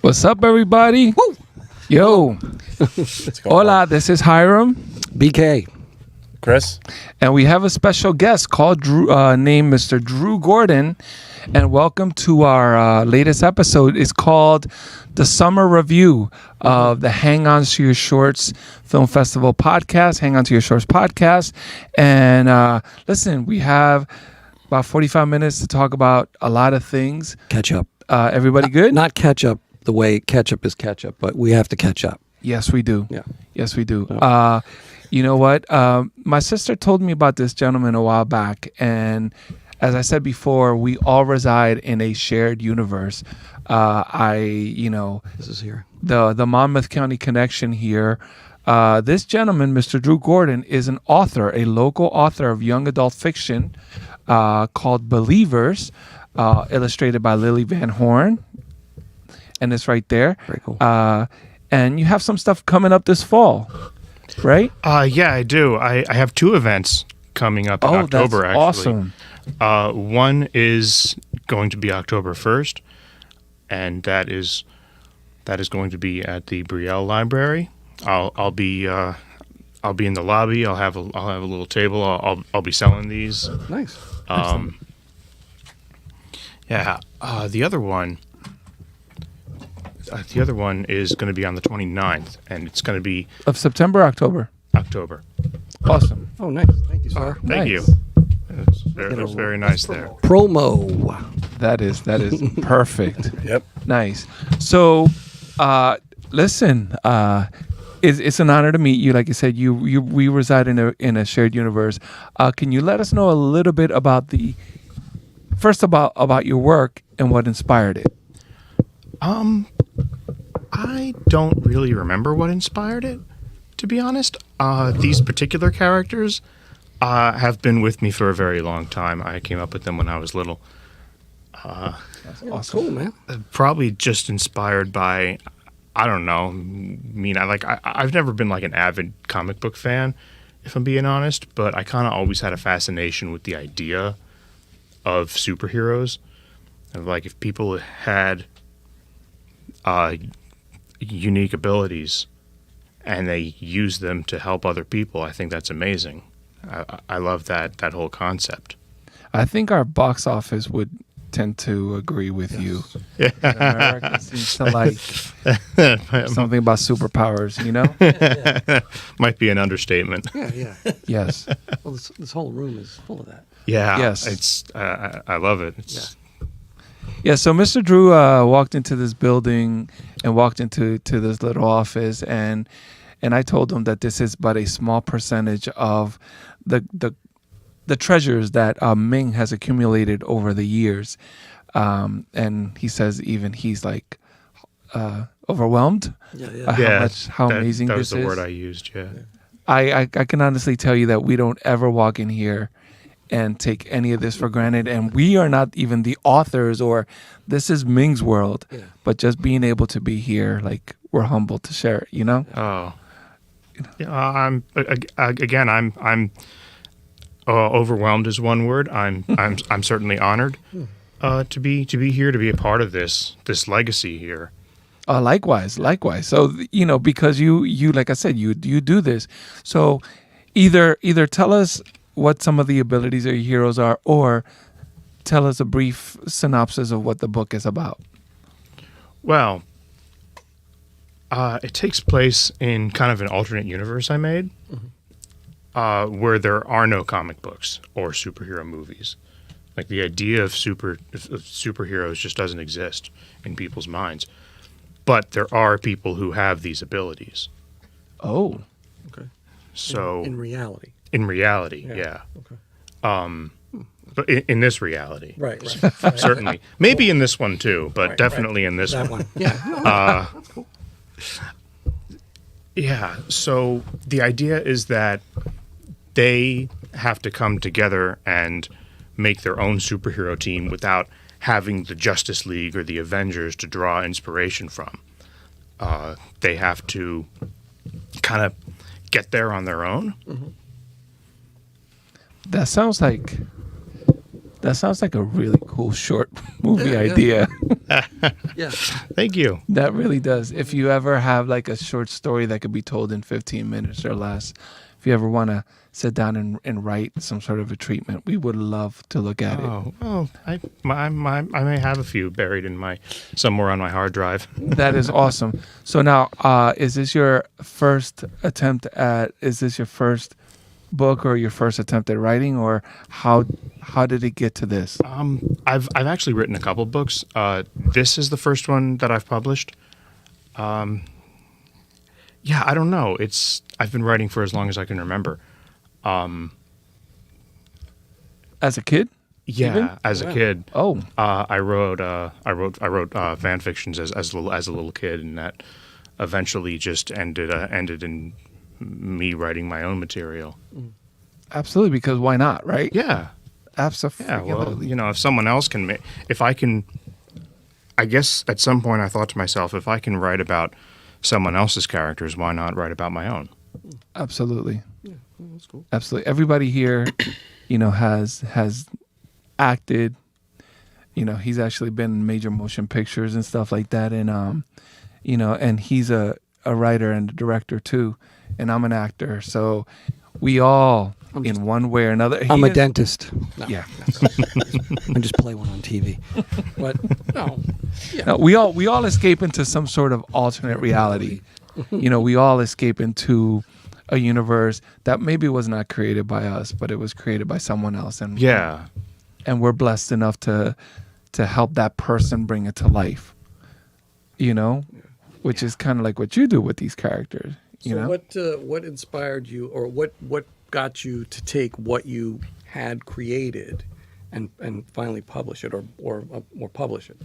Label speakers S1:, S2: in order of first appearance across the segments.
S1: What's up, everybody?
S2: Woo!
S1: Yo. Hola, this is Hiram.
S2: BK.
S3: Chris.
S1: And we have a special guest called Drew, named Mr. Drew Gordon. And welcome to our latest episode. It's called the Summer Review of the Hang On to Your Shorts Film Festival podcast, Hang On to Your Shorts podcast. And listen, we have about 45 minutes to talk about a lot of things.
S2: Catch up.
S1: Everybody good?
S2: Not catch up the way ketchup is ketchup, but we have to catch up.
S1: Yes, we do.
S2: Yeah.
S1: Yes, we do.
S2: Yeah.
S1: You know what? My sister told me about this gentleman a while back, and as I said before, we all reside in a shared universe.
S2: This is here.
S1: The Monmouth County connection here. This gentleman, Mr. Drew Gordon, is an author, a local author of young adult fiction called Believers, illustrated by Lily Van Horn. And it's right there.
S2: Very cool.
S1: And you have some stuff coming up this fall, right?
S3: Yeah, I do. I have two events coming up in October,
S1: that's
S3: actually.
S1: Awesome.
S3: One is going to be October 1st, and that is going to be at the Brielle Library. I'll be in the lobby. I'll have a little table. I'll be selling these.
S2: Nice.
S3: Yeah. The other one is going to be on the 29th, and it's going to be
S1: Of September, October.
S3: October.
S1: Awesome.
S2: Oh, nice. Thank you, sir.
S3: Thank you. It's very nice there.
S2: Promo.
S1: That is perfect.
S3: Yep.
S1: Nice. So, listen, it's an honor to meet you. Like I said, we reside in a shared universe. Can you let us know a little bit about about your work and what inspired it?
S3: I don't really remember what inspired it, to be honest. These particular characters have been with me for a very long time. I came up with them when I was little.
S1: That's
S2: Awesome. Cool, man.
S3: Probably just inspired by, I don't know. I've never been like an avid comic book fan, if I'm being honest, but I kind of always had a fascination with the idea of superheroes. And like if people had unique abilities and they use them to help other people, I think that's amazing. I love that whole concept.
S1: I think our box office would tend to agree with you.
S3: Yeah.
S1: America seems to like something about superpowers, you know?
S3: Might be an understatement.
S2: Yeah.
S1: Yes.
S2: Well, this whole room is full of that.
S3: Yeah.
S1: Yes.
S3: It's I love it. It's
S1: Yeah, so Mr. Drew walked into this building and walked into this little office, and I told him that this is but a small percentage of the treasures that Ming has accumulated over the years. And he says even he's like overwhelmed.
S2: Yeah.
S1: How amazing
S3: that
S1: this is.
S3: was the word I used, yeah.
S1: I can honestly tell you that we don't ever walk in here and take any of this for granted, and we are not even the authors, or this is Ming's world.
S2: Yeah.
S1: But just being able to be here, like, we're humbled to share it, you know?
S3: Oh, yeah. I'm overwhelmed is one word. I'm certainly honored to be here, to be a part of this legacy here.
S1: Likewise. So, because you like I said, you do this. So either tell us what some of the abilities of your heroes are, or tell us a brief synopsis of what the book is about.
S3: Well, it takes place in kind of an alternate universe I made, where there are no comic books or superhero movies. Like the idea of superheroes just doesn't exist in people's minds. But there are people who have these abilities.
S1: Oh.
S2: Okay.
S3: So
S2: In reality.
S3: in reality, yeah.
S2: Okay.
S3: But in this reality,
S2: Right.
S3: certainly. Maybe in this one too, but
S2: Right,
S3: definitely in this
S2: That
S3: one.
S2: one. Yeah.
S3: Yeah. So the idea is that they have to come together and make their own superhero team without having the Justice League or the Avengers to draw inspiration from. They have to kind of get there on their own.
S1: That sounds like a really cool short movie idea.
S2: Yeah.
S3: Thank you.
S1: That really does. If you ever have like a short story that could be told in 15 minutes or less, if you ever want to sit down and write some sort of a treatment, we would love to look at it.
S3: Oh, well, I may have a few buried in somewhere on my hard drive.
S1: That is awesome. So now, is this your first book or your first attempt at writing, or how did it get to this?
S3: I've actually written a couple books. This is the first one that I've published. Yeah, I don't know. I've been writing for as long as I can remember.
S1: As a kid?
S3: Yeah,
S1: Even?
S3: as a kid.
S1: Oh,
S3: I wrote fan fictions as a little kid, and that eventually just ended in me writing my own material.
S1: absolutely. Because why not, right?
S3: Yeah.
S1: Absolutely.
S3: Yeah, well, if someone else can if I can, I guess at some point I thought to myself, if I can write about someone else's characters, why not write about my own?
S1: Absolutely.
S2: Yeah, well, that's cool.
S1: Absolutely. Everybody here, has acted. He's actually been in major motion pictures and stuff like that, and and he's a writer and a director too, and I'm an actor. So we all, in one way or another.
S2: I'm a dentist. No,
S1: Yeah.
S2: I just play one on TV. But no. Yeah.
S1: No, we all escape into some sort of alternate reality. We all escape into a universe that maybe was not created by us, but it was created by someone else, and
S3: Yeah.
S1: and we're blessed enough to help that person bring it to life. Which is kind of like what you do with these characters.
S2: What inspired you, or what got you to take what you had created and finally publish it, or publish it?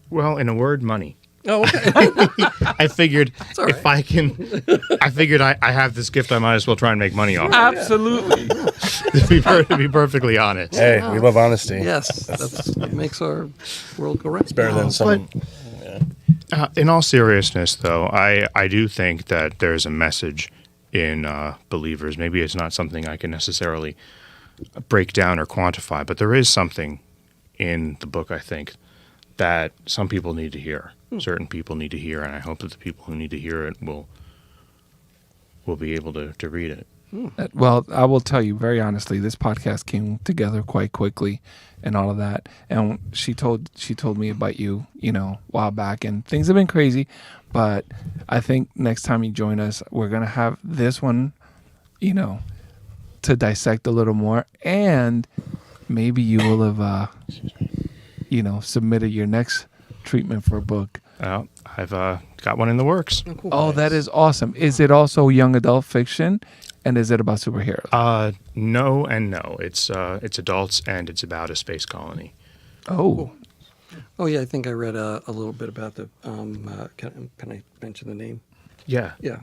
S3: Well, in a word, money.
S2: Oh, okay.
S3: I figured
S2: all right.
S3: if I can, I have this gift, I might as well try and make money off it.
S1: Absolutely.
S3: To be perfectly honest.
S4: Hey, we love honesty.
S2: Yes, that makes our world go round.
S4: It's better than some.
S3: In all seriousness, though, I do think that there's a message in Believers. Maybe it's not something I can necessarily break down or quantify, but there is something in the book, I think, that some people need to hear. Certain people need to hear, and I hope that the people who need to hear it will be able to read it.
S1: Well, I will tell you very honestly, this podcast came together quite quickly and all of that. And she told me about you, a while back, and things have been crazy, but I think next time you join us, we're going to have this one, to dissect a little more, and maybe you will have, submitted your next treatment for a book.
S3: Well, I've got one in the works.
S2: Oh, cool.
S1: Oh, that is awesome. Is it also young adult fiction? And is it about superheroes?
S3: No and no. It's adults, and it's about a space colony.
S1: Oh,
S2: Oh yeah, I think I read a little bit about the. Can I mention the name?
S3: Yeah.
S2: Yeah,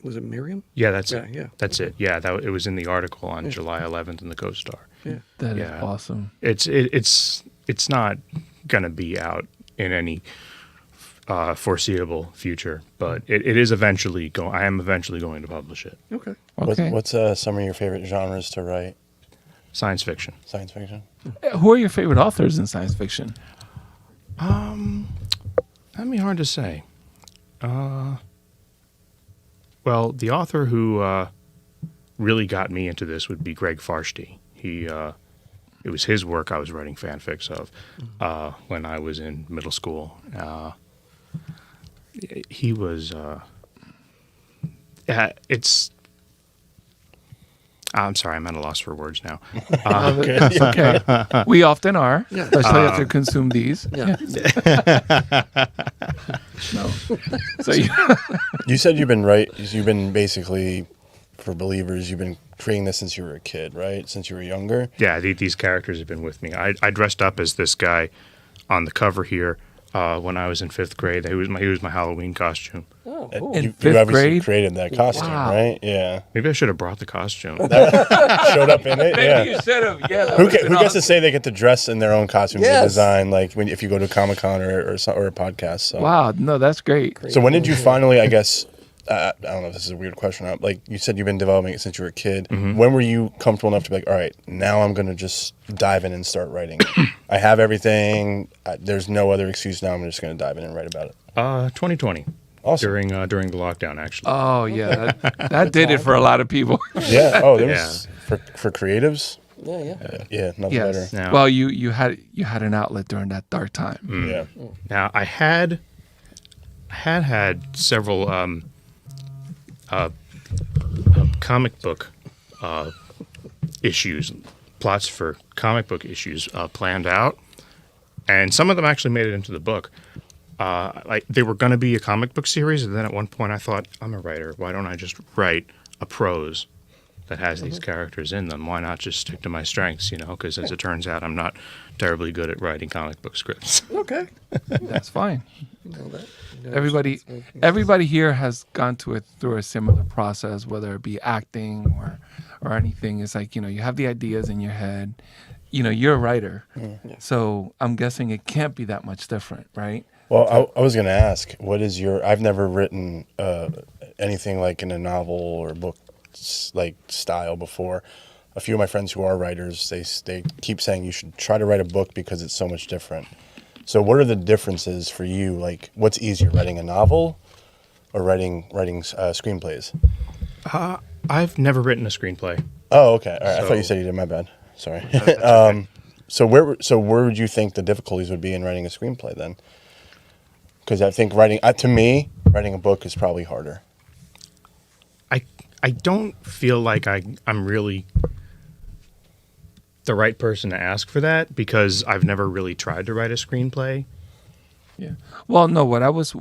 S2: was it Miriam?
S3: Yeah, that's
S2: Yeah,
S3: it.
S2: yeah.
S3: That's it. Yeah, it was in the article on July 11th in the Co-Star.
S2: Yeah.
S1: that is
S3: Yeah.
S1: awesome.
S3: It's not gonna be out in any foreseeable future, but it is eventually going. I am eventually going to publish it.
S2: Okay.
S1: Okay.
S4: What's some of your favorite genres to write?
S3: Science fiction.
S4: Science fiction.
S1: Who are your favorite authors in science fiction?
S3: That'd be hard to say. Well, the author who really got me into this would be Greg Farshtey. It was his work I was writing fanfics of when I was in middle school. He was. It's. I'm sorry, I'm at a loss for words now.
S1: That's okay. We often are.
S2: Yeah.
S1: Especially after consume these.
S2: Yeah.
S1: No. So
S4: You said you've been basically, for Believers, you've been creating this since you were a kid, right? Since you were younger?
S3: Yeah, these characters have been with me. I dressed up as this guy on the cover here when I was in 5th grade. He was my Halloween costume.
S2: Oh,
S4: You,
S2: cool.
S1: In
S4: you
S1: 5th
S4: obviously
S1: grade?
S4: created that costume,
S1: Wow.
S4: right? Yeah.
S3: Maybe I should have brought the costume.
S4: Showed up in it? Yeah.
S1: you should have. Yeah.
S4: Who gets to say they get to dress in their own costumes they
S2: Yes.
S4: design, like if you go to Comic-Con or a podcast? So.
S1: Wow. No, that's great.
S4: So when did you finally, I guess, I don't know if this is a weird question. Like you said, you've been developing it since you were a kid.
S3: Mm-hmm.
S4: When were you comfortable enough to be like, all right, now I'm going to just dive in and start writing? I have everything. There's no other excuse now. I'm just going to dive in and write about it.
S3: 2020.
S4: Awesome.
S3: During the lockdown, actually.
S1: Oh yeah, that did it for a lot of people.
S4: Yeah. Oh, there
S3: Yeah.
S4: was for creatives.
S2: Yeah.
S4: Yeah, nothing
S1: Yes.
S4: better.
S3: Now-
S1: Well, you had an outlet during that dark time.
S4: Yeah.
S3: Now I had several comic book issues, plots for comic book issues planned out, and some of them actually made it into the book. Like they were going to be a comic book series, and then at one point I thought, I'm a writer. Why don't I just write a prose that has these characters in them? Why not just stick to my strengths? Because as it turns out, I'm not terribly good at writing comic book scripts.
S2: Okay.
S1: That's fine.
S2: You know that. You know,
S1: Everybody here has gone through a similar process, whether it be acting or anything. It's like, you have the ideas in your head. You're a writer.
S2: Yeah.
S1: So I'm guessing it can't be that much different, right?
S4: Well, I was going to ask, what is I've never written anything like in a novel or book like style before. A few of my friends who are writers, they keep saying you should try to write a book because it's so much different. So what are the differences for you? Like, what's easier, writing a novel or writing screenplays?
S3: I've never written a screenplay.
S4: Oh, okay. All right. I thought you
S3: So-
S4: said you did. My bad. Sorry.
S3: That's okay.
S4: So where would you think the difficulties would be in writing a screenplay then? Because I think writing a book is probably harder.
S3: I don't feel like I'm really the right person to ask for that because I've never really tried to write a screenplay.
S1: Yeah. Well, no, what I was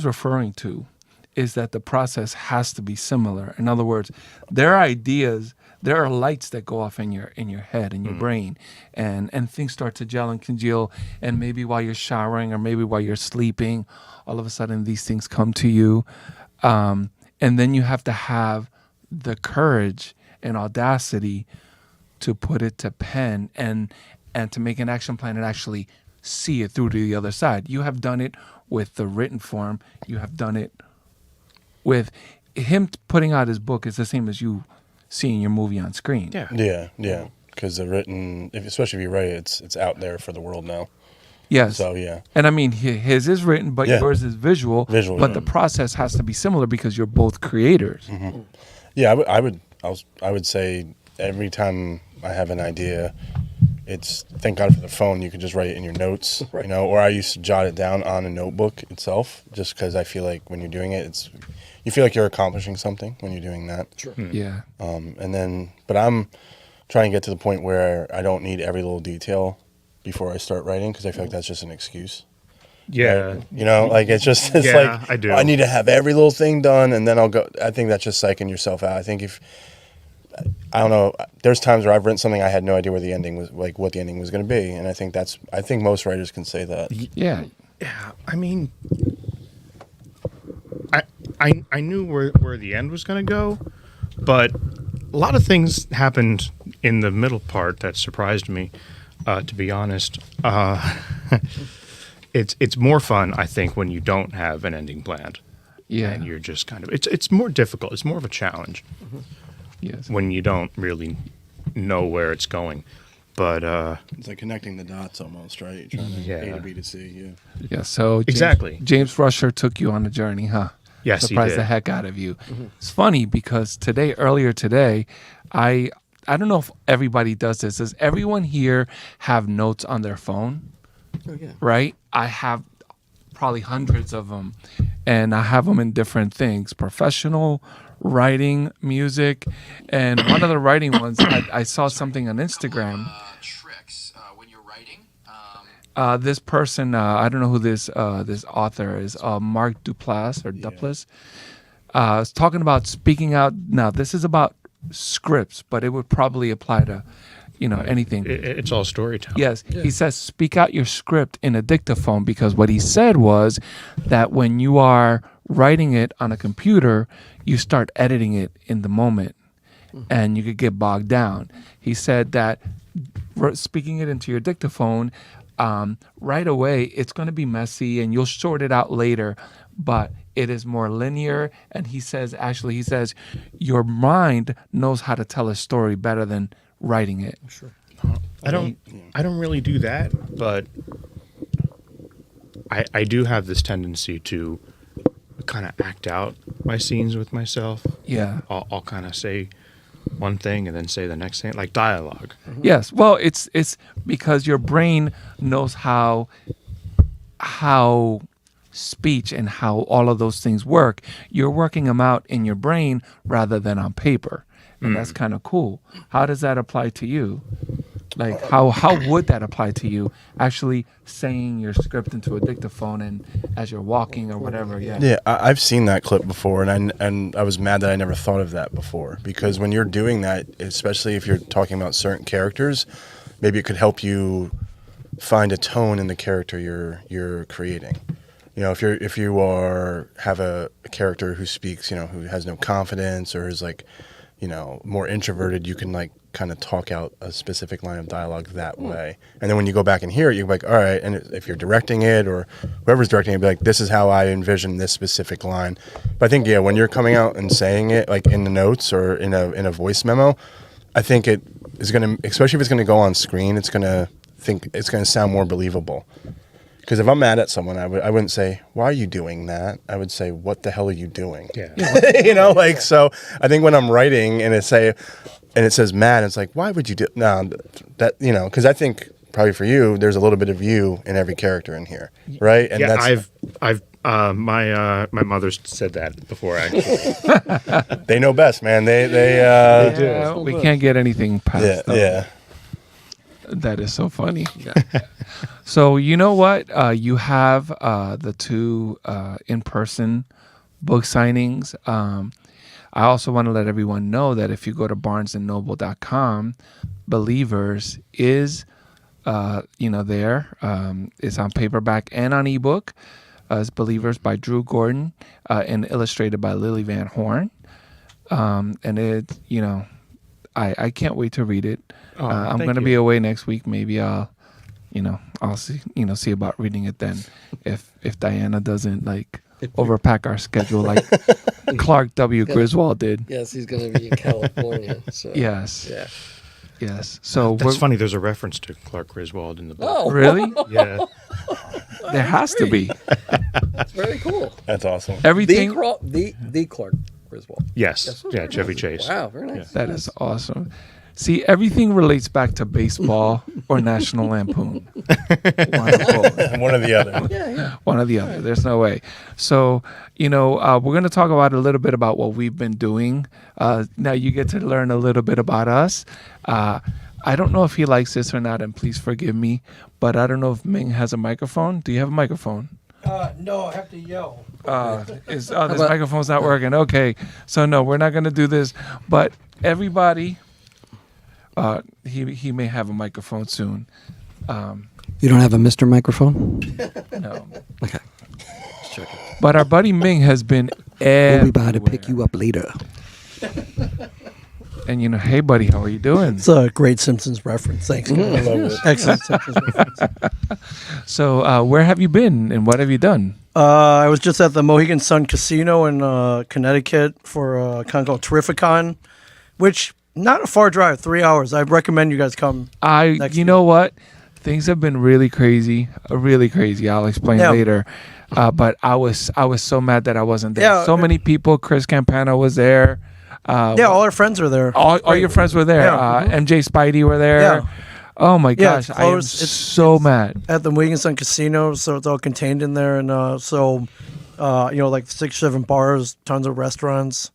S1: referring to is that the process has to be similar. In other words, there are lights that go off in your head, in your brain, and things start to gel and congeal, and maybe while you're showering or maybe while you're sleeping, all of a sudden these things come to you. And then you have to have the courage and audacity to put it to pen and to make an action plan and actually see it through to the other side. You have done it with the written form. You have done it with him putting out his book. It's the same as you seeing your movie on screen.
S3: Yeah.
S4: Yeah. Because the written, especially if you write it, it's out there for the world now.
S1: Yes.
S4: So yeah.
S1: And I mean, his is written, but
S4: Yeah.
S1: yours is visual.
S4: Visual,
S1: But
S4: yeah.
S1: the process has to be similar because you're both creators.
S4: Mm-hmm. Yeah, I would say every time I have an idea, it's thank God for the phone. You can just write it in your notes,
S2: Right.
S4: or I used to jot it down on a notebook itself, just because I feel like when you're doing it, you feel like you're accomplishing something when you're doing that.
S2: Sure.
S1: Yeah.
S4: But I'm trying to get to the point where I don't need every little detail before I start writing because I feel like that's just an excuse.
S3: Yeah.
S4: Like it's
S3: Yeah,
S4: like
S3: I do.
S4: I need to have every little thing done and then I'll go. I think that's just psyching yourself out. I think I don't know, there's times where I've written something I had no idea where the ending was, like what the ending was going to be, and I think most writers can say that.
S1: Yeah.
S3: Yeah. I mean, I knew where the end was going to go, but a lot of things happened in the middle part that surprised me, to be honest. It's more fun, I think, when you don't have an ending planned.
S1: Yeah.
S3: And you're just kind of it's more difficult. It's more of a challenge
S1: Yes.
S3: when you don't really know where it's going. But
S4: It's like connecting the dots almost, right? You're trying to
S3: Yeah.
S4: A to B to C, yeah.
S1: Yeah. So
S3: Exactly.
S1: James Rusher took you on a journey, huh?
S3: Yes, he
S1: Surprised
S3: did.
S1: the heck out of you. It's funny because earlier today, I don't know if everybody does this. Does everyone here have notes on their phone?
S2: Oh yeah.
S1: Right? I have probably hundreds of them, and I have them in different things: professional, writing, music, and one of the writing ones. I saw something on Instagram.
S5: Tricks when you're writing.
S1: This person, I don't know who this author is, Mark Duplass or Duplass, is talking about speaking out. Now, this is about scripts, but it would probably apply to, anything.
S3: It's all storytelling.
S1: Yes, he says speak out your script in a dictaphone because what he said was that when you are writing it on a computer, you start editing it in the moment, and you could get bogged down. He said that speaking it into your dictaphone right away it's going to be messy and you'll sort it out later, but it is more linear. And he says your mind knows how to tell a story better than writing it.
S2: Sure.
S3: I don't really do that, but I do have this tendency to kind of act out my scenes with myself.
S1: Yeah.
S3: I'll kind of say one thing and then say the next thing, like dialogue.
S1: Yes. Well, it's because your brain knows how speech and how all of those things work. You're working them out in your brain rather than on paper. And that's kind of cool. How does that apply to you? Like how would that apply to you actually saying your script into a dictaphone and as you're walking or whatever?
S4: Yeah, I've seen that clip before, and I was mad that I never thought of that before, because when you're doing that, especially if you're talking about certain characters, maybe it could help you find a tone in the character you're creating. You know, if you have a character who speaks, you know, who has no confidence or is like, you know, more introverted, you can like kind of talk out a specific line of dialogue that way. And then when you go back and hear it, you're like, all right. And if you're directing it or whoever's directing it, be like, this is how I envision this specific line. But I think, yeah, when you're coming out and saying it like in the notes or in a voice memo, I think it is going to, especially if it's going to go on screen, it's going to sound more believable. Because if I'm mad at someone, I wouldn't say, why are you doing that? I would say, what the hell are you doing?
S3: Yeah.
S4: You know, like, so I think when I'm writing and it says mad, it's like, why would you do no, that, you know, because I think probably for you, there's a little bit of you in every character in here, right? And
S3: yeah, my mother said that before, actually.
S4: they know best, man. They
S1: Yeah, we can't get anything past them.
S4: yeah.
S1: That is so funny. So you know what? You have the two in-person book signings. I also want to let everyone know that if you go to barnesandnoble.com, Believers is there. It's on paperback and on ebook. It's Believers by Drew Gordon and illustrated by Lily Van Horn. And it, you know, I can't wait to read it. I'm going to be away next week. Maybe I'll see about reading it then. If Diana doesn't like overpack our schedule like Clark W. Griswold did.
S2: Yes, he's going to be in California. So.
S1: Yes.
S2: Yeah.
S1: Yes. So
S3: That's funny. There's a reference to Clark Griswold in the book.
S2: Oh,
S1: really?
S3: Yeah.
S1: There has to be.
S2: That's very cool.
S4: That's awesome.
S1: Everything.
S2: The Clark Griswold.
S3: Yes. Yeah, Chevy Chase.
S2: Wow, very nice.
S1: That is awesome. See, everything relates back to baseball or National Lampoon. Wonderful.
S4: One or the other.
S2: Yeah.
S1: One or the other. There's no way. So, we're going to talk about a little bit about what we've been doing. Now you get to learn a little bit about us. I don't know if he likes this or not, and please forgive me, but I don't know if Ming has a microphone. Do you have a microphone?
S6: No, I have to yell.
S1: This microphone's not working. Okay. So, no, we're not going to do this. But everybody... he may have a microphone soon.
S6: You don't have a Mr. Microphone?
S1: No.
S6: Okay. Just checking.
S1: But our buddy Ming has been everywhere.
S6: We'll be by to pick you up later.
S1: And hey buddy, how are you doing?
S6: It's a great Simpsons reference. Thanks. Excellent Simpsons reference.
S1: So where have you been and what have you done?
S6: I was just at the Mohegan Sun Casino in Connecticut for a con called Terrificon, which... not a far drive, 3 hours. I recommend you guys come.
S1: Know what? Things have been really crazy. I'll explain later. But I was so mad that I wasn't there.
S6: Yeah,
S1: so many people. Chris Campana was there.
S6: All our friends are there.
S1: All your friends were there.
S6: Yeah.
S1: MJ Spidey were there.
S6: Yeah.
S1: Oh my gosh,
S6: it's
S1: I am
S6: closed.
S1: so mad.
S6: At the Mohegan Sun Casino, so it's all contained in there. And like 6-7 bars, tons of restaurants.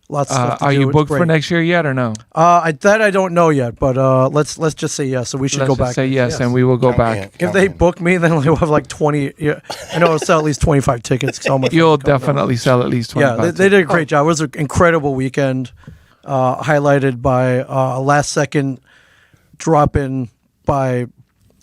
S6: Lots of stuff to
S1: are
S6: do.
S1: you
S6: It's
S1: booked for
S6: great.
S1: next year yet or no?
S6: I don't know yet, but let's just say yes. So we should
S1: Let's
S6: go
S1: just
S6: back.
S1: say yes, and we will go back.
S6: If they book me, then we'll have like 20. Yeah, I know I'll sell at least 25 tickets. 'Cause all my
S1: You'll
S6: friends come down.
S1: definitely sell at least 25.
S6: Yeah, they did a great job. It was an incredible weekend, highlighted by a last-second drop-in by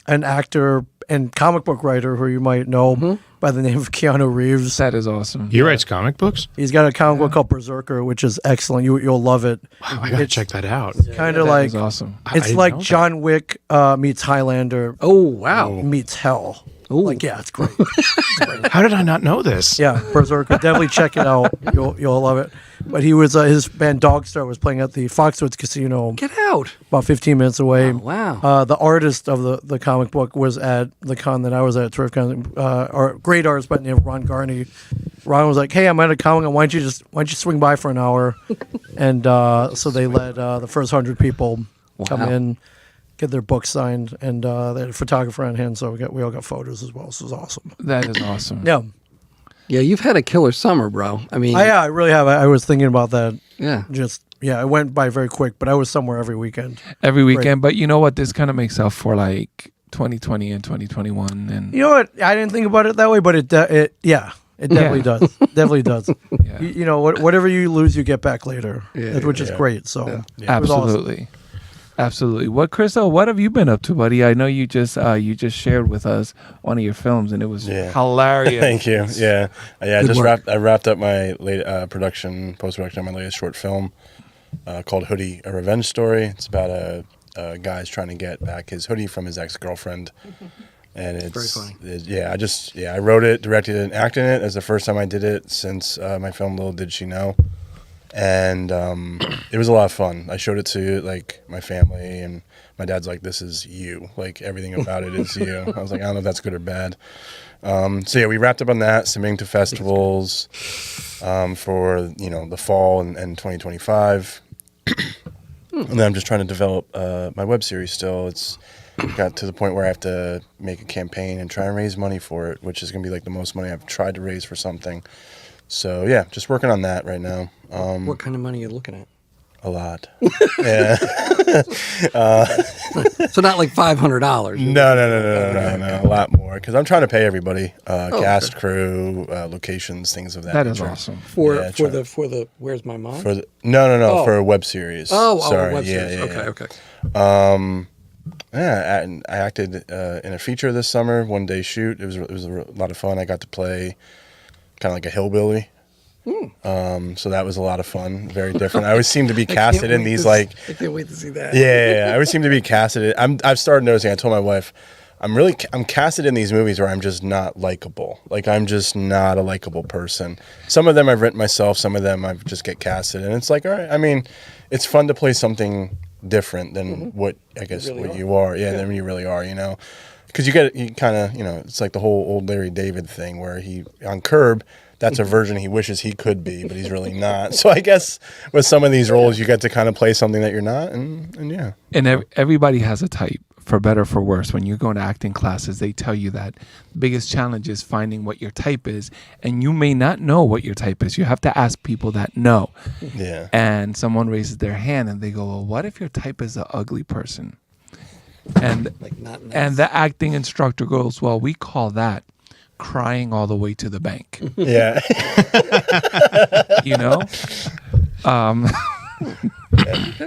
S6: an actor and comic book writer who you might know, by the name of Keanu Reeves.
S1: That is awesome.
S3: He writes comic books?
S6: He's got a comic book called Berserker, which is excellent. You'll love it.
S3: Wow, I gotta check that out.
S6: Kind of
S1: That
S6: like
S1: is awesome.
S3: I
S6: it's
S3: didn't
S6: like
S3: know that.
S6: John Wick meets Highlander
S2: Oh wow.
S6: meets Hell. Like yeah, it's great.
S3: How did I not know this?
S6: Yeah, Berserker. Definitely check it out. You'll love it. But he was his band Dogstar was playing at the Foxwoods Casino
S2: Get out.
S6: about 15 minutes away.
S2: Oh, wow.
S6: The artist of the comic book was at the con that I was at, Terrificon. Our great artist by the name of Ron Garney. Ron was like, "Hey, I'm at a comic. Why don't you swing by for an hour?" And so they let the first 100 people come in, get their books signed, and they had a photographer on hand, so we all got photos as well. So it was awesome.
S1: That is awesome.
S6: Yeah,
S2: Yeah, you've had a killer summer, bro. I mean,
S6: I really have. I was thinking about that.
S2: yeah.
S6: It went by very quick, but I was somewhere every weekend.
S1: Every weekend. But you know what? This kind of makes up for like 2020 and 2021. And
S6: You know what? I didn't think about it that way, but it definitely does. Definitely does.
S1: Yeah.
S6: You know, whatever you lose, you get back later, which is great. So it was awesome.
S1: Absolutely. Absolutely. What, Crystal, what have you been up to, buddy? I know you just shared with us one of your films, and it was hilarious.
S4: Thank you. Yeah, I wrapped up my late post-production on my latest short film called Hoodie: A Revenge Story. It's about a guy's trying to get back his hoodie from his ex-girlfriend, and it's
S2: very
S4: funny. I wrote it, directed it, and acted in it. It's the first time I did it since my film Little Did She Know. And it was a lot of fun. I showed it to like my family, and my dad's like, "This is you. Like everything about it is you." I was like, "I don't know if that's good or bad." We wrapped up on that, submitting to festivals for the fall and 2025. And then I'm just trying to develop my web series. Still, it's got to the point where I have to make a campaign and try and raise money for it, which is going to be like the most money I've tried to raise for something. So yeah, just working on that right now.
S2: What kind of money are you looking at?
S4: A lot. Yeah.
S2: So not like $500.
S4: No, a lot more. Because I'm trying to pay everybody, cast, crew, locations, things of that.
S1: That is
S4: nature.
S1: awesome.
S2: For the Where's My Mom?
S4: For the no, for a web series. Sorry.
S2: web
S4: yeah,
S2: series.
S4: yeah,
S2: Okay.
S4: Yeah, I acted in a feature this summer, one day shoot. It was a lot of fun. I got to play kind of like a hillbilly. So that was a lot of fun. Very different. I always seem to be casted in these I
S2: can't wait to see that.
S4: Yeah. I always seem to be casted. I've started noticing. I told my wife, I'm casted in these movies where I'm just not likable. Like I'm just not a likable person. Some of them I've written myself. Some of them I just get casted, and it's like, all right. I mean, it's fun to play something different than what I guess
S2: really
S4: what
S2: are.
S4: you are. Yeah, than you really are. Because you kind of it's like the whole old Larry David thing where he on Curb. That's a version he wishes he could be, but he's really not. So I guess with some of these roles, you get to kind of play something that you're not, and yeah.
S1: And everybody has a type, for better or for worse. When you're going to acting classes, they tell you that the biggest challenge is finding what your type is, and you may not know what your type is. You have to ask people that know.
S4: Yeah.
S1: And someone raises their hand, and they go, "Well, what if your type is an ugly person?" And
S2: Like not nice.
S1: and the acting instructor goes, "Well, we call that crying all the way to the bank."
S4: Yeah.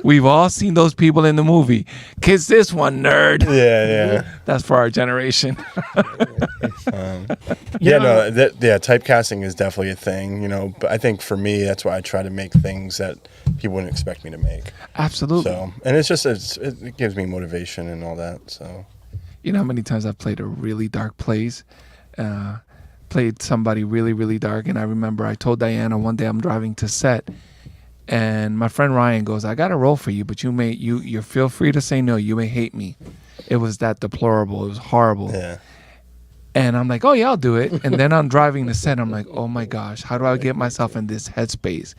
S1: We've all seen those people in the movie. Kiss this one, nerd.
S4: Yeah.
S1: That's for our generation.
S4: Typecasting is definitely a thing, but I think for me, that's why I try to make things that people wouldn't expect me to make.
S1: Absolutely.
S4: So, and it's just, it gives me motivation and all that, so.
S1: You know how many times I've played a really dark plays? Played somebody really, really dark. And I remember I told Diana one day I'm driving to set, and my friend Ryan goes, "I got a role for you, but you feel free to say no. You may hate me." It was that deplorable. It was horrible.
S4: Yeah.
S1: And I'm like, "Oh yeah, I'll do it." And then I'm driving to set. I'm like, "Oh my gosh, how do I get myself in this headspace?"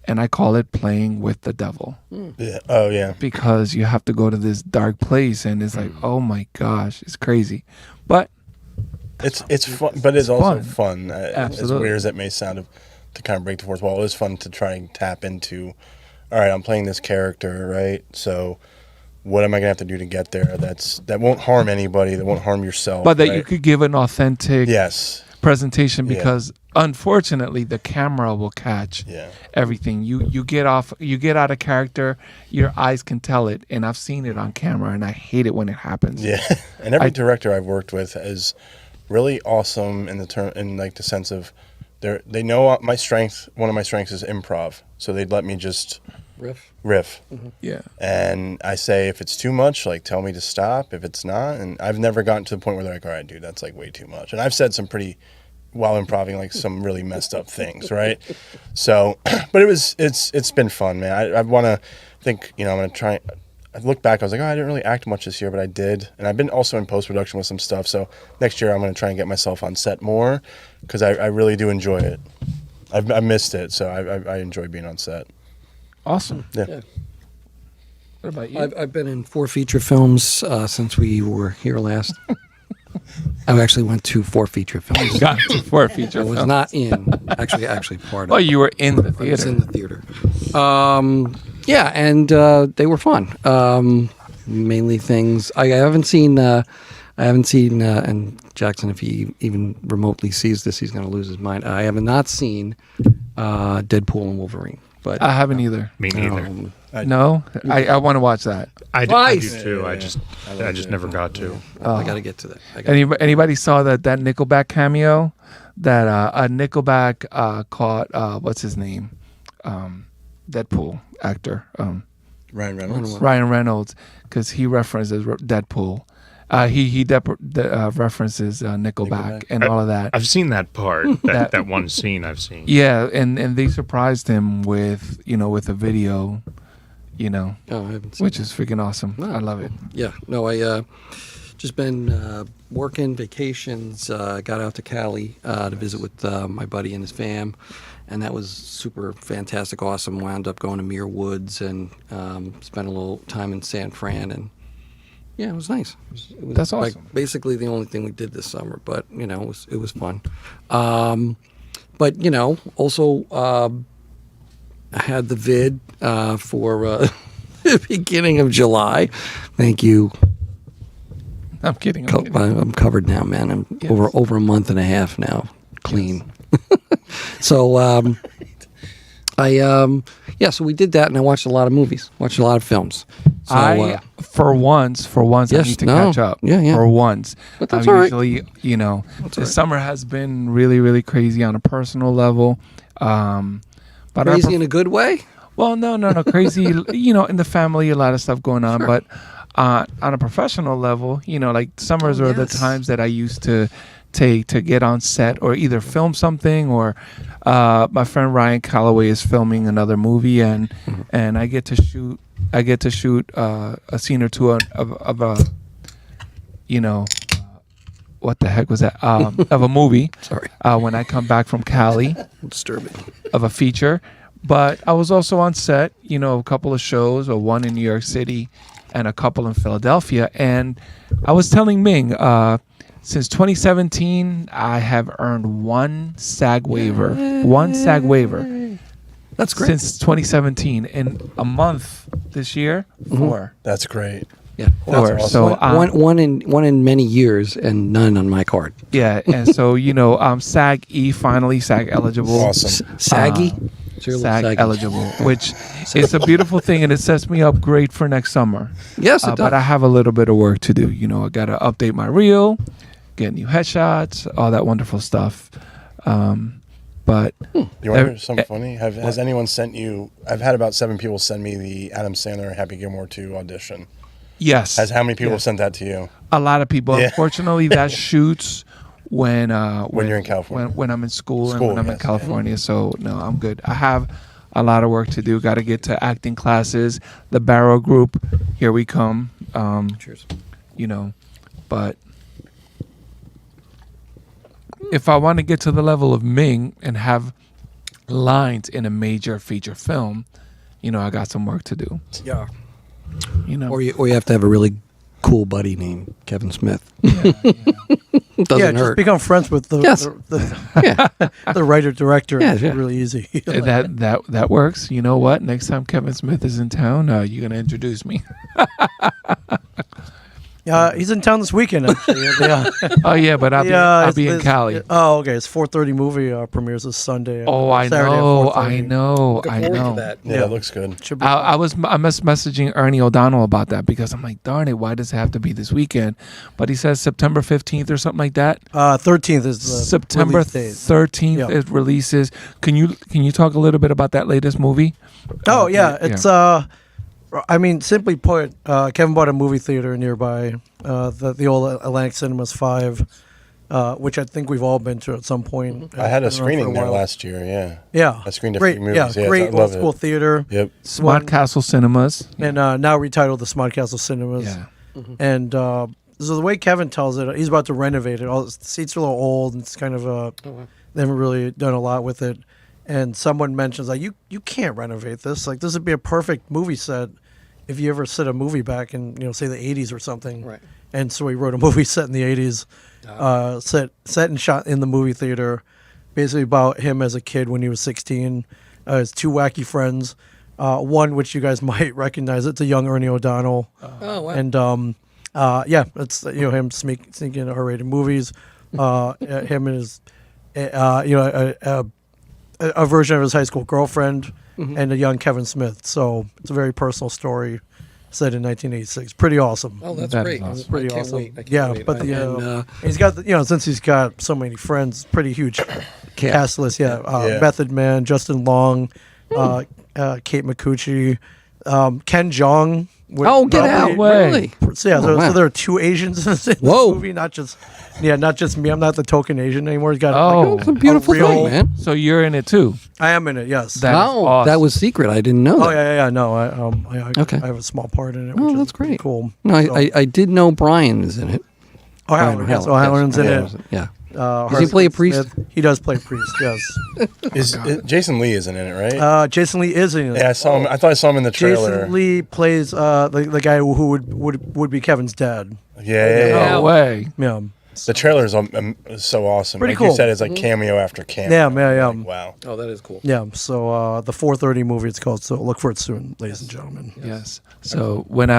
S1: And I call it playing with the devil.
S4: Yeah. Oh yeah.
S1: Because you have to go to this dark place, and it's like, oh my gosh, it's crazy. But
S4: It's fun, but it's also fun. As
S1: Absolutely.
S4: weird as it may sound to kind of break the fourth wall, it is fun to try and tap into, all right, I'm playing this character, right? So what am I going to have to do to get there that won't harm anybody, that won't harm yourself.
S1: But that
S4: right?
S1: you could give an authentic presentation,
S4: Yeah.
S1: because unfortunately the camera will catch everything. You get out of character, your eyes can tell it, and I've seen it on camera, and I hate it when it happens.
S4: Yeah. And every director I've worked with has really awesome in the term, in like the sense of they know my strength. One of my strengths is improv, so they'd let me just riff.
S1: Yeah.
S4: And I say, if it's too much, like, tell me to stop. If it's not, and I've never gotten to the point where they're like, all right, dude, that's like way too much. And I've said some pretty, while improving, like some really messed up things, right? So, but it's been fun, man. I want to think, I'm going to try. I look back, I was like, I didn't really act much this year, but I did. And I've been also in post-production with some stuff. So next year I'm going to try and get myself on set more, because I really do enjoy it. I missed it, so I enjoy being on set.
S1: Awesome.
S4: Yeah.
S1: What about you?
S2: I've been in 4 feature films since we were here last. I actually went to 4 feature films.
S1: Got to 4 feature
S2: I was
S1: films.
S2: not in, actually part of
S1: Oh,
S2: it.
S1: you were in the
S2: I was
S1: theater.
S2: in the theater. Yeah, and they were fun. Mainly things I haven't seen. And Jackson, if he even remotely sees this, he's going to lose his mind. I have not seen Deadpool and Wolverine. But
S1: I haven't either.
S3: Me neither.
S1: No, I want to watch that.
S3: I do
S2: Twice.
S3: too. I just never got to.
S2: I got to get to that.
S1: Anybody saw that Nickelback cameo? That a Nickelback caught what's his name? Deadpool actor.
S4: Ryan Reynolds.
S1: Ryan Reynolds, because he references Deadpool. He references Nickelback and all of that.
S3: I've seen that part. That one scene I've seen.
S1: Yeah, and they surprised him with with a video,
S2: Oh, I haven't seen
S1: which is freaking awesome. I love it.
S2: Yeah, no, I just been working, vacations. Got out to Cali to visit with my buddy and his fam, and that was super fantastic, awesome. Wound up going to Muir Woods and spent a little time in San Fran, and yeah, it was nice. It was
S1: That's
S2: like
S1: awesome.
S2: basically the only thing we did this summer, but it was fun. But also I had the vid for the beginning of July. Thank you.
S1: I'm kidding.
S2: I'm covered now, man. I'm
S1: Yes.
S2: over a month and a half now, clean. So so we did that, and I watched a lot of movies, watched a lot of films. So,
S1: For once, I
S2: Yes,
S1: need to
S2: no.
S1: catch up.
S2: Yeah.
S1: For once,
S2: But that's all right.
S1: usually, this
S2: all right.
S1: summer has been really, really crazy on a personal level. But
S2: crazy in a good way.
S1: well, no, crazy. In the family, a lot of stuff going on.
S2: Sure.
S1: But on a professional level, like summers are the
S2: yes.
S1: times that I used to take to get on set or either film something, or my friend Ryan Calloway is filming another movie, and I get to shoot. A scene or two of a, what the heck was that? Of a movie.
S2: Sorry,
S1: When I come back from Cali,
S2: disturbing.
S1: of a feature. But I was also on set, a couple of shows, or one in New York City and a couple in Philadelphia. And I was telling Ming, since 2017, I have earned one SAG waiver. One SAG waiver.
S2: That's great.
S1: Since 2017. In a month this year, 4.
S4: That's great.
S2: Yeah,
S1: 4.
S4: awesome.
S1: So
S2: one in many years, and none on my card.
S1: yeah, and so I'm SAG E finally, SAG eligible.
S4: Awesome.
S2: Saggy. So you're a little
S1: SAG
S2: saggy.
S1: eligible, which is a beautiful thing, and it sets me up great for next summer.
S2: Yes, it does.
S1: But I have a little bit of work to do. I got to update my reel, get new headshots, all that wonderful stuff. But
S4: You want to hear something funny? Has anyone sent you? I've had about 7 people send me the Adam Sandler Happy Gilmore 2 audition.
S1: yes,
S4: How many people sent that to you?
S1: a lot of people.
S4: Yeah.
S1: Unfortunately, that shoots when
S4: you're in California.
S1: when I'm in school and
S4: School,
S1: when I'm in
S4: yes.
S1: California. So no, I'm good. I have a lot of work to do. Got to get to acting classes. The Barrow Group, here we come.
S2: Cheers.
S1: But if I want to get to the level of Ming and have lines in a major feature film, I got some work to do.
S2: Yeah.
S1: Or
S2: Or you have to have a really cool buddy named Kevin Smith.
S1: yeah.
S2: Doesn't
S6: just
S2: hurt.
S6: become friends with the
S2: Yes.
S6: the,
S2: Yeah.
S6: the writer director.
S2: Yeah,
S6: It's
S2: yeah.
S6: really easy.
S1: that works. You know what? Next time Kevin Smith is in town, you're gonna introduce me.
S6: He's in town this weekend, actually. Yeah.
S1: Oh yeah, but I'll be in Cali.
S6: Oh, okay. It's 4:30 movie premieres this Sunday.
S1: Oh, I
S6: Saturday at
S1: know,
S6: 4:30.
S1: I know,
S2: Looking
S1: I
S2: forward
S1: know.
S2: to that.
S4: Yeah, it looks good.
S6: Should be
S1: I was messaging Ernie O'Donnell about that because I'm like, darn it, why does it have to be this weekend? But he says September 15th or something like that.
S6: 13th is the
S1: September
S6: release date.
S1: 13th
S6: Yeah.
S1: it releases. Can you talk a little bit about that latest movie?
S6: Oh yeah, it's I mean, simply put, Kevin bought a movie theater nearby, the old Atlantic Cinemas 5, which I think we've all been to at some point.
S4: I had a
S6: Been around for
S4: screening there
S6: while.
S4: last year. Yeah.
S6: Yeah,
S4: I screened a
S6: great,
S4: few movies. Yeah,
S6: great
S4: I love
S6: old school
S4: it.
S6: theater,
S4: Yep.
S1: Smart Castle Cinemas.
S6: and now retitled the Smodcastle Cinemas.
S1: Yeah.
S6: And so the way Kevin tells it, he's about to renovate it. All the seats are a little old, and it's kind of they haven't really done a lot with it. And someone mentions like you can't renovate this. Like this would be a perfect movie set if you ever set a movie back in say the 80s or something.
S2: Right.
S6: And so he wrote a movie set in the 80s, set and shot in the movie theater, basically about him as a kid when he was 16. His two wacky friends, one which you guys might recognize. It's a young Ernie O'Donnell.
S2: Oh wow.
S6: And it's him sneaking R-rated movies. Him and his a version of his high school girlfriend, and a young Kevin Smith. So it's a very personal story set in 1986. Pretty awesome.
S2: Oh, that's
S1: That
S2: great.
S1: is awesome.
S6: It's pretty
S2: I can't
S6: awesome.
S2: Wait. I can't
S6: Yeah,
S2: wait.
S6: but
S2: And,
S6: he's got since he's got so many friends, pretty huge cast list. Yeah,
S4: Yeah.
S6: Method Man, Justin Long, Kate McCucci, Ken Jeong.
S2: oh, get out!
S1: way.
S2: Really?
S6: So yeah,
S2: Oh, wow.
S6: so there are two Asians in this
S2: Whoa.
S6: movie, not just me. I'm not the token Asian anymore. He's got
S1: Oh.
S2: It's a beautiful
S6: real-
S2: thing, man.
S1: So you're in it too.
S6: I am in it. Yes.
S1: That is
S2: Wow,
S1: awesome.
S2: that was secret. I didn't know.
S6: Oh
S2: that.
S6: yeah. No, I
S2: Okay.
S6: I have a small part in it.
S2: Oh,
S6: Which
S2: that's
S6: is pretty
S2: great.
S6: cool.
S2: No,
S6: So-
S2: I did know Brian is in it.
S6: O'Halloran, yes, O'Halloran's in it.
S2: Yeah.
S6: Does
S2: he play a priest?
S6: He does play a priest. Yes.
S4: Jason Lee isn't in it, right?
S6: Jason Lee is in it.
S4: Yeah, I saw him. I thought I saw him in the trailer.
S6: Jason Lee plays the guy who would be Kevin's dad.
S4: Yeah.
S1: No way.
S6: Yeah.
S4: The trailer is so awesome.
S6: Pretty
S4: like
S6: cool.
S4: you said, it's like cameo after cameo.
S6: Yeah.
S4: Like, wow.
S2: Oh, that is cool.
S6: Yeah. So the 4:30 movie it's called. So look for it soon, ladies and gentlemen.
S1: Yes. So when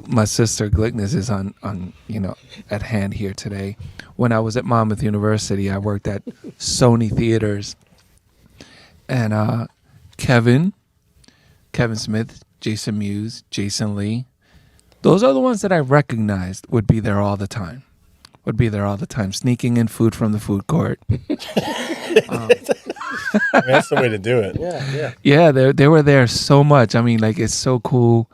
S1: my sister Glickness is on at hand here today. When I was at Monmouth University, I worked at Sony Theaters, and Kevin Smith, Jason Mewes, Jason Lee, those are the ones that I recognized would be there all the time. Sneaking in food from the food court.
S4: I mean, that's the way to do it.
S2: Yeah.
S1: Yeah, they were there so much. I mean, like it's so cool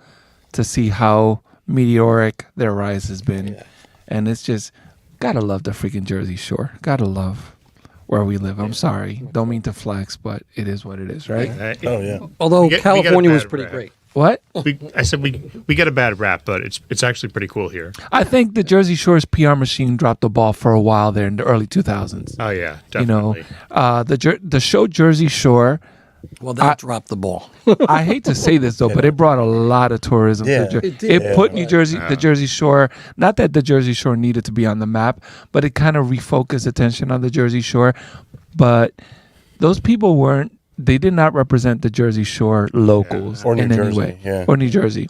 S1: to see how meteoric their rise has been, and it's just gotta love the freaking Jersey Shore. Gotta love where we live. I'm sorry, don't mean to flex, but it is what it is, right?
S4: Oh yeah.
S2: Although
S3: We get a
S2: California was
S3: bad
S2: pretty
S3: rap.
S2: great.
S1: What?
S3: I said we get a bad rap, but it's actually pretty cool here.
S1: I think the Jersey Shore's PR machine dropped the ball for a while there in the early 2000s.
S3: Oh yeah,
S1: You know,
S3: definitely.
S1: the show Jersey Shore.
S2: Well, that dropped the ball.
S1: I hate to say this though, but it brought a lot of tourism
S4: Yeah.
S1: to Jersey.
S2: It did.
S1: It put New Jersey, the Jersey Shore. Not that the Jersey Shore needed to be on the map, but it kind of refocused attention on the Jersey Shore. But those people weren't. They did not represent the Jersey Shore locals
S4: Or New
S1: in any
S4: Jersey,
S1: way,
S4: yeah.
S1: or New Jersey.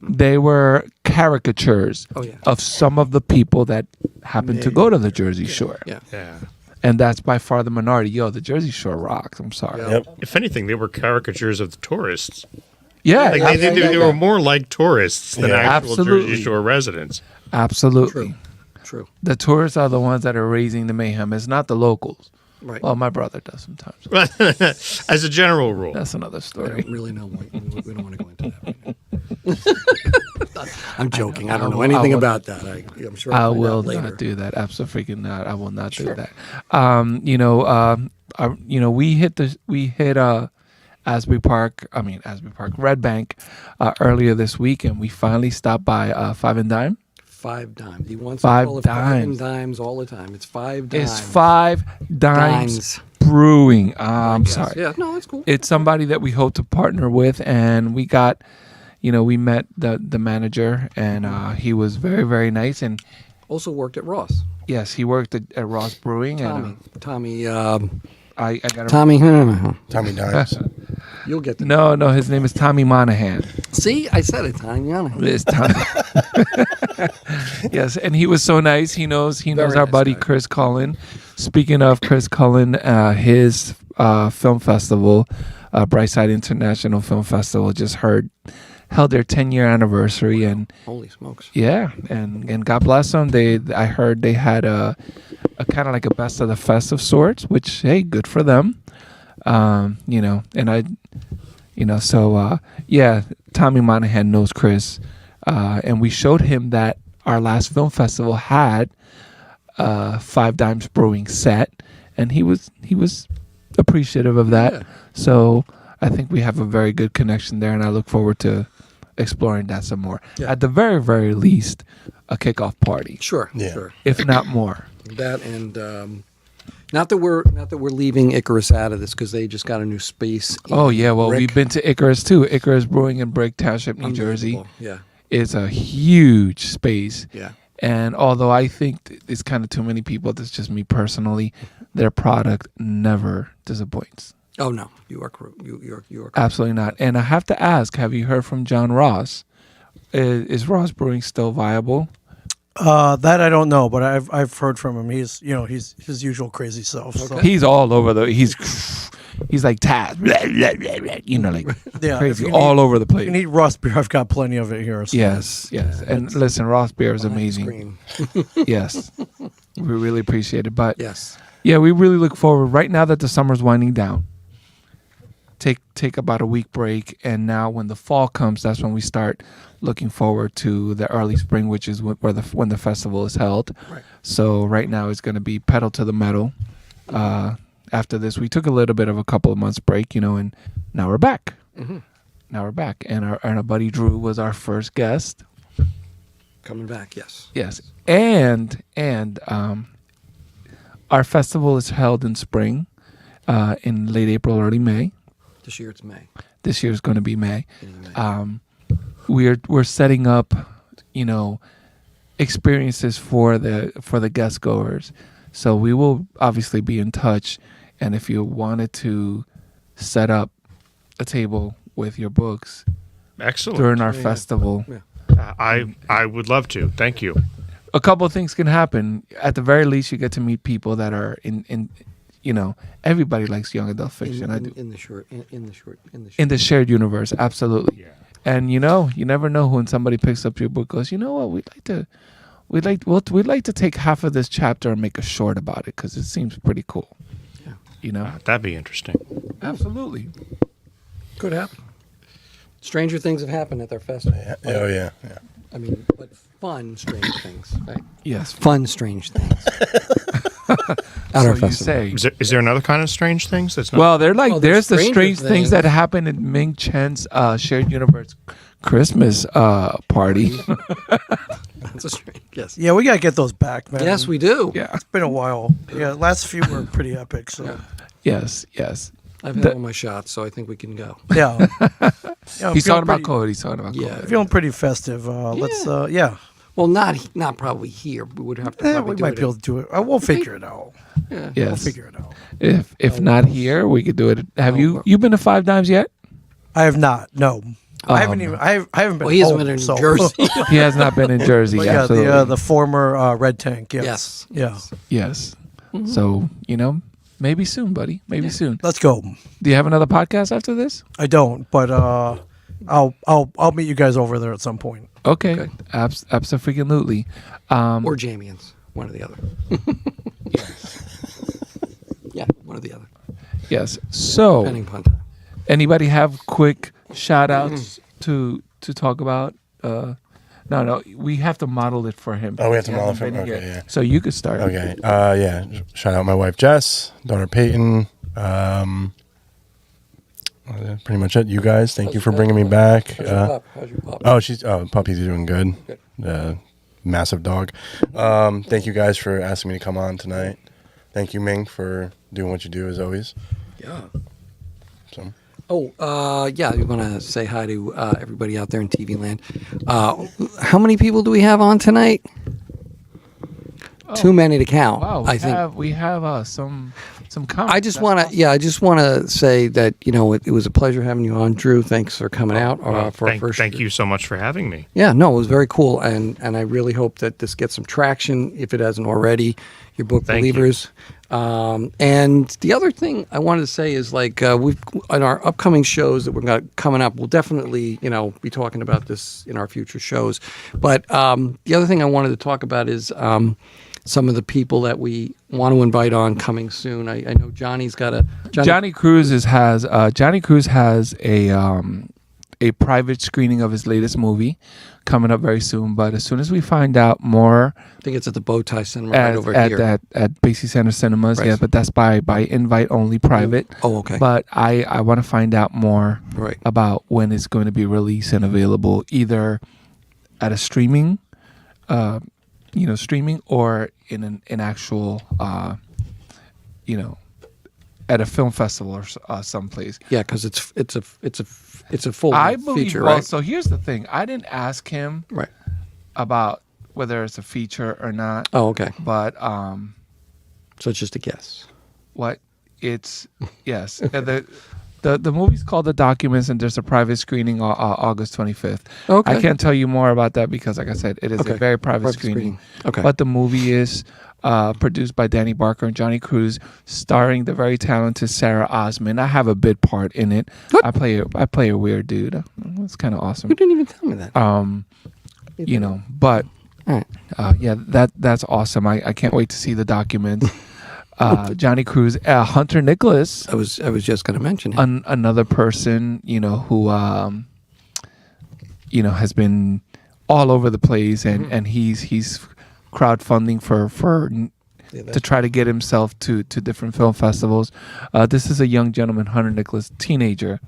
S1: They were caricatures
S2: Oh, yeah.
S1: of some of the people that happened to go to the Jersey Shore.
S2: Yeah.
S3: Yeah.
S1: And that's by far the minority. Yo, the Jersey Shore rocks. I'm sorry.
S2: Yeah.
S4: Yep.
S3: If anything, they were caricatures of the tourists.
S1: Yeah,
S3: Like they were more like tourists than
S4: Yeah.
S3: actual
S1: Absolutely.
S3: Jersey Shore residents.
S1: absolutely.
S2: True.
S1: The tourists are the ones that are raising the mayhem. It's not the locals.
S2: Right.
S1: Well, my brother does sometimes.
S3: As a general rule.
S1: That's another
S2: I
S1: story.
S2: don't really know. We don't want to go into that right now. I'm joking. I don't know
S1: I
S2: anything
S1: will-
S2: about that. I'm sure
S1: I
S2: I'll find
S1: will
S2: out later.
S1: not do that. Absolutely not. I will not
S2: Sure.
S1: do that. We hit Asbury Park. Red Bank earlier this week, and we finally stopped by Five and Dime.
S2: 5 dimes. He wants
S1: Five
S2: to call it 5 and
S1: dimes.
S2: dimes all the time. It's 5 dimes.
S1: It's Five Dimes,
S2: Dimes.
S1: Brewing. I'm
S2: Yes.
S1: sorry.
S2: Yeah. No, that's cool.
S1: It's somebody that we hope to partner with, and we got, we met the manager, and he was very, very nice. And
S2: Also worked at Ross.
S1: yes, he worked at Ross Brewing,
S2: Tommy.
S1: and
S2: Tommy.
S1: I got
S2: Tommy.
S4: Tommy Dimes.
S2: You'll get the
S1: No, his name is Tommy Monahan.
S2: See, I said it, Tanya.
S1: It's Tommy. Yes, and he was so nice. He knows
S2: Very
S1: our
S2: nice
S1: buddy
S2: guy.
S1: Chris Cullen. Speaking of Chris Cullen, his film festival, Brightside International Film Festival, just held their 10-year anniversary, and
S2: Holy smokes.
S1: yeah, and God bless them. I heard they had a kind of like a best of the fest of sorts, which, hey, good for them. Yeah, Tommy Monahan knows Chris, and we showed him that our last film festival had Five Dimes Brewing set, and he was appreciative of that.
S2: Yeah.
S1: So I think we have a very good connection there, and I look forward to exploring that some more.
S2: Yeah.
S1: At the very, very least, a kickoff party,
S2: Sure.
S4: Yeah.
S2: Sure.
S1: if not more.
S2: That and not that we're leaving Icarus out of this because they just got a new space.
S1: Oh yeah, well,
S2: Rick.
S1: we've been to Icarus too. Icarus Brewing in Brake Township, New Jersey.
S2: Unbelievable. Yeah.
S1: It's a huge space.
S2: Yeah.
S1: And although I think it's kind of too many people, that's just me personally, their product never disappoints.
S2: Oh no, you are correct. You are correct.
S1: Absolutely not. And I have to ask, have you heard from John Ross? Is Ross Brewing still viable?
S6: That I don't know, but I've heard from him. He's he's his usual crazy self. So.
S2: Okay.
S1: He's all over he's like Taz, like
S6: Yeah, if
S1: crazy,
S6: you
S1: all
S6: need-
S1: over the
S6: If you
S1: place.
S6: need Ross beer, I've got plenty of it here. So.
S1: Yes. And listen, Ross beer is amazing.
S2: Screen.
S1: Yes. We really appreciate it. But
S2: Yes.
S1: yeah, we really look forward right now that the summer's winding down. Take about a week break, and now when the fall comes, that's when we start looking forward to the early spring, which is when the festival is held.
S2: Right.
S1: So right now it's going to be pedal to the metal. After this, we took a little bit of a couple of months break, and now we're back.
S2: Mm-hmm.
S1: Now we're back, and our buddy Drew was our first guest.
S2: Coming back. Yes.
S1: Yes, and our festival is held in spring, in late April, early May.
S2: This year it's May.
S1: This year is going to be May.
S2: Beginning of May.
S1: We're setting up, experiences for the guest goers. So we will obviously be in touch, and if you wanted to set up a table with your books
S3: Excellent.
S1: during our
S2: Yeah.
S1: festival,
S2: Yeah.
S3: I would love to. Thank you.
S1: a couple of things can happen. At the very least, you get to meet people that are in everybody likes young adult fiction. I do.
S2: In the short.
S1: In the shared universe, absolutely.
S3: Yeah.
S1: And you never know when somebody picks up your book, goes, you know what, we'd like to take half of this chapter and make a short about it because it seems pretty cool.
S2: Yeah.
S3: That'd be interesting.
S1: Absolutely.
S6: Could happen.
S2: Stranger things have happened at their festival.
S4: Yeah. Oh yeah.
S2: I mean, but fun, strange things. Right?
S1: Yes.
S2: Fun, strange things. At
S1: So
S2: our
S1: you
S2: festival.
S1: say.
S3: Is there another kind of strange things that's not?
S1: Well, they're like
S2: Well,
S1: there's the
S2: there's
S1: strange
S2: stranger
S1: things that
S2: things.
S1: happen in Ming Chen's shared universe Christmas party.
S2: That's a strange. Yes.
S6: Yeah, we gotta get those back, man.
S2: Yes, we do.
S1: Yeah.
S6: It's been a while. Yeah, last few were pretty epic. So
S1: Yes.
S2: I've had all my shots, so I think we can go.
S6: yeah, I'm
S1: He's
S6: feeling
S1: talking about
S6: pretty-
S1: code. He's talking about
S2: Yeah.
S1: code.
S6: Feeling pretty festive. Let's yeah.
S2: Well, not probably here. We would have to. Probably
S6: We
S2: do
S6: might
S2: it
S6: be able to do it. We'll figure it out.
S2: Yeah.
S6: We'll
S1: Yes.
S6: figure it out.
S1: If not here, we could do it. Have you been to Five Dimes yet?
S6: I have not. No, I haven't
S1: no.
S6: even. I haven't been.
S2: Well, he hasn't
S6: home,
S2: been in
S6: so-
S2: Jersey.
S1: He has not been in Jersey.
S6: But yeah,
S1: absolutely.
S6: the former Red Tank. Yes.
S2: Yes.
S6: Yeah.
S1: Yes. So, maybe soon, buddy. Maybe soon.
S6: Let's go.
S1: Do you have another podcast after this?
S6: I don't, but I'll meet you guys over there at some point.
S1: Okay.
S2: Okay.
S1: Absolutely.
S2: Or Jamians, one or the other. Yeah, one or the other.
S1: Yes. So,
S2: Depending upon time.
S1: anybody have quick shout outs to talk about? No, we have to model it for him.
S4: Oh, we have to
S1: He
S4: model
S1: hasn't
S4: for him?
S1: been
S4: Okay,
S1: here.
S4: yeah.
S1: So you could start.
S4: Okay. Yeah. Shout out my wife Jess, daughter Peyton. Pretty much it. You guys, thank you for bringing me back.
S2: How's your pup? How's your pup?
S4: Puppy's doing good.
S2: Good.
S4: Massive dog. Thank you guys for asking me to come on tonight. Thank you, Ming, for doing what you do as always.
S2: Yeah.
S4: So
S2: Yeah, we want to say hi to everybody out there in TV land. How many people do we have on tonight? Too many to count.
S1: Wow,
S2: I think.
S1: we have some comments.
S2: I just
S1: That's
S2: want to,
S1: awesome.
S2: I just want to say that it was a pleasure having you on, Drew. Thanks for coming out
S3: Well,
S2: for our first.
S3: thank you so much for having me.
S2: Yeah, no, it was very cool, and I really hope that this gets some traction if it hasn't already. Your book,
S3: Thank you.
S2: Believers. And the other thing I wanted to say is we've in our upcoming shows that we've got coming up, we'll definitely be talking about this in our future shows. But the other thing I wanted to talk about is some of the people that we want to invite on coming soon. I know Johnny's got a
S1: Johnny Cruz has a private screening of his latest movie coming up very soon. But as soon as we find out more,
S2: I think it's at the Bowtie Cinema right over here.
S1: at Basie Center Cinemas,
S2: Right.
S1: yeah, but that's by invite only, private.
S2: Oh, okay.
S1: But I want to find out more
S2: Right.
S1: about when it's going to be released and available, either at a streaming, streaming, or in an actual, at a film festival or someplace.
S2: Yeah, because it's a full
S1: I believe.
S2: feature,
S1: Well,
S2: right?
S1: so here's the thing: I didn't ask him
S2: Right.
S1: about whether it's a feature or not,
S2: Oh, okay.
S1: but
S2: So it's just a guess.
S1: what it's yes. The movie's called The Documents, and there's a private screening August 25th.
S2: Okay.
S1: I can't tell you more about that because, like I said, it is
S2: Okay.
S1: a very private
S2: Private
S1: screening.
S2: Okay.
S1: But the movie is produced by Danny Barker and Johnny Cruz, starring the very talented Sarah Osman. I have a bit part in it.
S2: What?
S1: I play a weird dude. It's kind of awesome.
S2: You didn't even tell me that.
S1: But
S2: All right.
S1: yeah, that's awesome. I can't wait to see the documents. Johnny Cruz, Hunter Nicholas,
S2: I was just going to mention him.
S1: another person, who has been all over the place, and he's crowdfunding for to try to get himself to different film festivals. This is a young gentleman, Hunter Nicholas, teenager,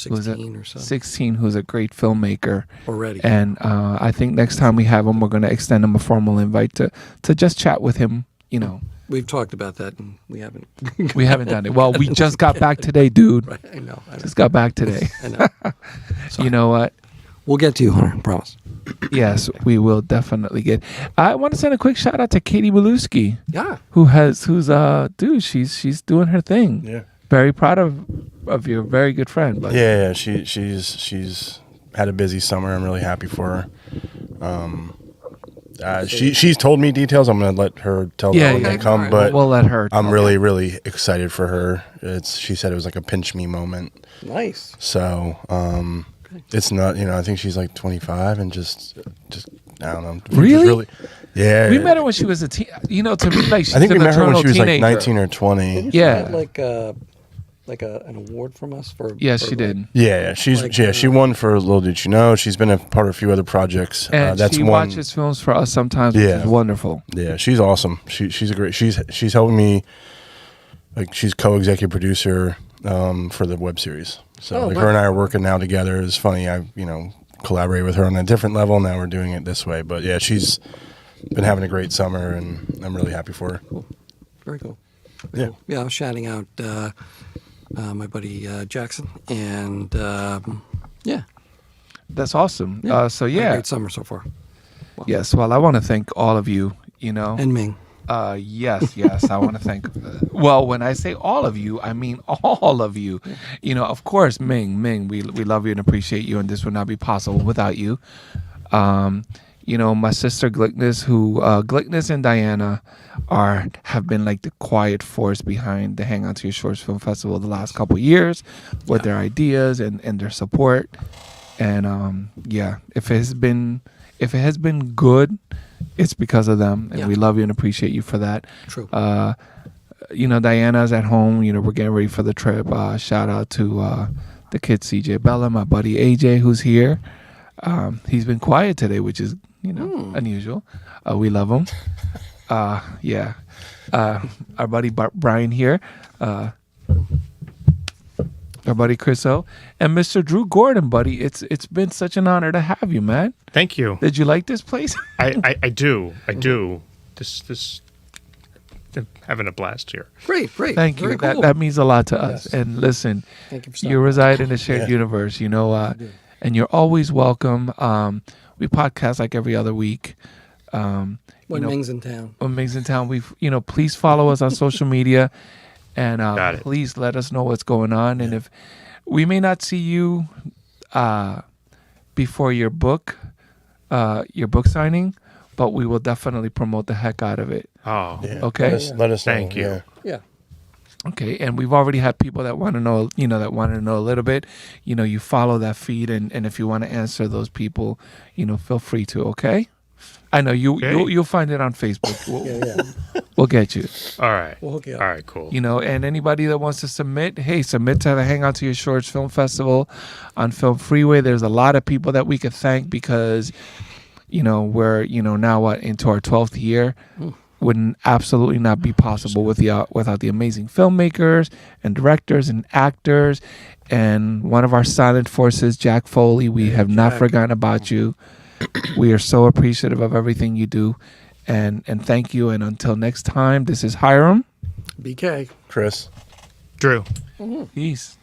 S1: who's
S2: 16 or so.
S1: 16, who's a great filmmaker
S2: Already.
S1: And I think next time we have him, we're going to extend him a formal invite to just chat with him.
S2: We've talked about that, and we haven't.
S1: We haven't done it. Well, we just got back today, dude.
S2: Right, I know.
S1: Just got back today.
S2: I know.
S1: You know what?
S2: We'll get to you, Hunter. Promise.
S1: Yes, we will definitely get. I want to send a quick shout out to Katie Maluski,
S2: Yeah.
S1: she's doing her thing.
S4: Yeah.
S1: Very proud of your very good friend. But
S4: Yeah, she's had a busy summer. I'm really happy for her. She's told me details. I'm gonna let her tell them when they come.
S2: Alright.
S4: But
S1: we'll let her.
S4: I'm really excited for her. She said it was like a pinch me moment.
S2: Nice.
S4: So it's not. I think she's like 25 and just I don't know.
S1: Really?
S4: Yeah.
S1: We met her when she was a teen. To me, like she's
S4: I think we
S1: an
S4: met her when
S1: eternal
S4: she was like
S1: teenager.
S4: 19 or 20.
S2: Didn't she
S1: Yeah.
S2: get an award from us for?
S1: Yes,
S2: for,
S1: she did.
S4: Yeah, she won for Little Did You Know. She's been a part of a few other projects.
S1: And
S4: That's
S1: she
S4: one.
S1: watches films for us sometimes, which
S4: Yeah.
S1: is wonderful.
S4: Yeah, she's awesome. She's a great. She's helping me. Like she's co-executive producer for the web series. So
S2: Oh,
S4: like
S2: wow.
S4: her and I are working now together. It's funny. I collaborate with her on a different level. Now we're doing it this way. But yeah, she's been having a great summer, and I'm really happy for her.
S2: Very cool.
S4: Yeah.
S2: Yeah, I was shouting out my buddy Jackson, and yeah.
S1: That's awesome.
S2: Yeah.
S1: So
S2: Had a
S1: yeah,
S2: great summer so far.
S1: yes. Well, I want to thank all of you.
S2: And Ming.
S1: Yes. I want to thank. Well, when I say all of you, I mean all of you. Of course, Ming, we love you and appreciate you, and this would not be possible without you. My sister Glickness and Diana have been like the quiet force behind the Hang On to Your Shorts Film Festival the last couple years with their ideas and their support. And if it has been good, it's because of them, and we love you and appreciate you for that.
S2: True.
S1: Diana's at home. We're getting ready for the trip. Shout out to the kid CJ Bella, my buddy AJ, who's here. He's been quiet today, which is unusual. We love him. Our buddy Brian here. Our buddy Chriso and Mr. Drew Gordon, buddy. It's been such an honor to have you, man.
S3: Thank you.
S1: Did you like this place?
S3: I do. This I'm having a blast here.
S2: Great.
S1: Thank you.
S2: Very cool.
S1: That means a lot to us.
S2: Yes.
S1: And listen,
S2: Thank you for
S1: you
S2: stopping
S1: reside in a shared
S4: Yeah.
S1: universe, and you're always welcome. We podcast like every other week.
S2: When
S1: know,
S2: Ming's in town.
S1: Amazing Town. Please follow us on social media, and
S3: Got it.
S1: please let us know what's going on. And if we may not see you before your book signing, but we will definitely promote the heck out of it.
S3: Oh,
S4: Yeah.
S1: Okay.
S4: Let us know.
S3: Thank you.
S4: Yeah.
S2: Yeah.
S1: Okay, and we've already had people that want to know, a little bit. You follow that feed, and if you want to answer those people, feel free to. Okay, I know
S3: Okay.
S1: you'll find it on Facebook.
S2: Yeah.
S1: We'll get you.
S3: all right.
S2: We'll hook you up.
S3: All right, cool.
S1: And anybody that wants to submit to the Hangout to Your Shorts Film Festival on Film Freeway. There's a lot of people that we could thank because, we're now into our 12th year. Would absolutely not be possible without the amazing filmmakers and directors and actors and one of our silent forces, Jack Foley. We have not
S2: Jack.
S1: forgotten about you. We are so appreciative of everything you do, and thank you. And until next time, this is Hiram.
S2: BK.
S4: Chris.
S3: Drew.
S1: Peace.